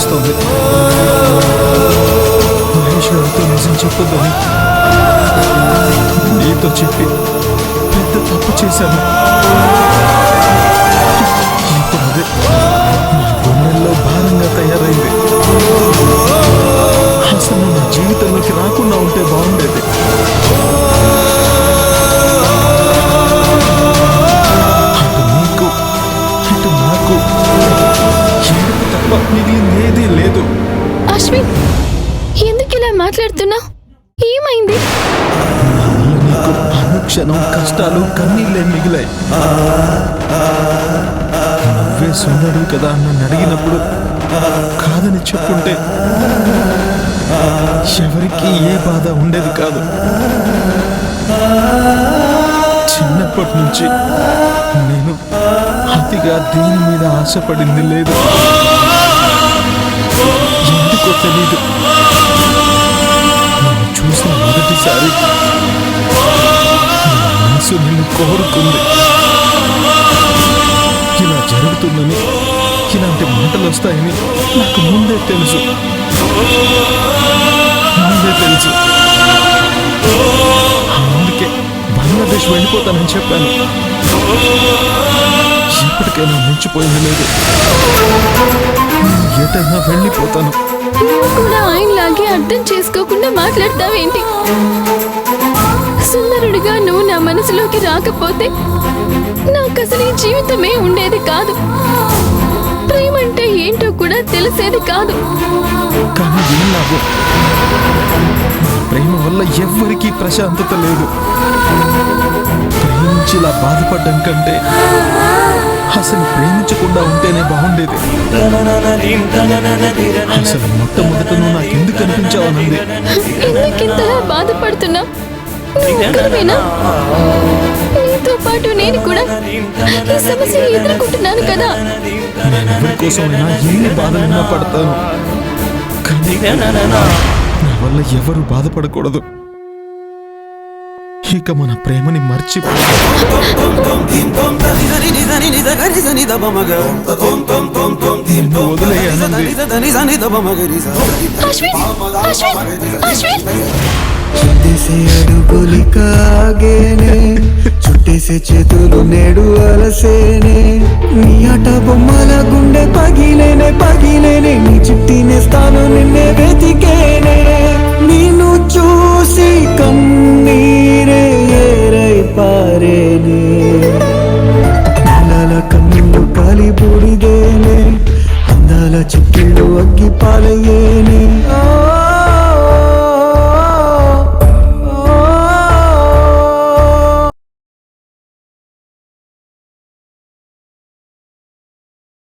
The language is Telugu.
వస్తుంది. మహేశ్వరితో నిజం చెప్పొద్దని నీతో చెప్పి పెద్ద తప్పు చేశాను. ఇప్పుడు అదే నా గుండెల్లో భారంగా తయారైంది. అసలు నా జీవితంలోకి రాకుండా ఉంటే బాగుండేది. అటు నీకు ఇటు నాకు ఏడుపు తప్ప మిగిలిందేదీ లేదు. అశ్విన్, ఎందుకు ఇలా మాట్లాడుతున్నావు? ఏమైంది? నీకు అనుక్షణం కష్టాలు కన్నీళ్ళే మిగిలాయి. నువ్వే సుందరుడు కదా నన్ను అడిగినప్పుడు కాదని చెప్పుంటే ఎవరికి ఏ బాధ ఉండేది కాదు. చిన్నప్పటి నుంచి నేను అతిగా దేని మీద ఆశపడింది లేదు. ఎందుకో తెలీదు, నేను చూసిన మొదటిసారి నా మనసు నిన్ను కోరుకుంది. ఇలా జరుగుతుందని, ఇలాంటి మాటలు వస్తాయని నాకు ముందే తెలుసు. అందుకే బంగ్లాదేశ్ వెళ్ళిపోతానని చెప్పాను. ఇప్పటికైనా మించిపోయింది లేదు. ఎటైనా వెళ్ళిపోతాను. నువ్వు కూడా ఆయనలాగే అర్థం చేసుకోకుండా మాట్లాడతావేంటి? సుందరుడిగా నువ్వు నా మనసులోకి రాకపోతే నాకు అసలు ఈ జీవితమే ఉండేది కాదు. ప్రేమ అంటే ఏంటో కూడా తెలిసేది కాదు. కానీ విన్నావు, ప్రేమ వల్ల ఎవ్వరికీ ప్రశాంతత లేదు. ప్రేమించి ఇలా బాధపడ్డం కంటే అసలు ప్రేమించకుండా ఉంటేనే బాగుండేది. అసలు మొట్టమొదట నువ్వు నాకెందుకు అనిపించావనంది. ఎందుకింతలా బాధపడుతున్నా? నీతో పాటు నేను కూడా ఈ సమస్య ఎదుర్కొంటున్నాను కదా. నేను ఎవరి కోసమైనా ఎన్ని బాధలైనా పడతాను, కానీ నా వల్ల ఎవరు బాధపడకూడదు. ఇక మన ప్రేమని మర్చిపో. చుట్టేసే అడుగులి కాగేనే, చుట్టేసే చేతులు నేడు అలసేనే. నీ ఆట బొమ్మల గుండె పగిలేనే నీ చుట్టినేస్తాను నిన్నే వెతికేనే. నిన్ను చూసి కన్నీరే ఏరై పారేనే. పిల్లల కన్నులు కాలి బూడిదేనే, అందాల చిక్కిళ్ళు అగ్గి పాలయ్యేనే.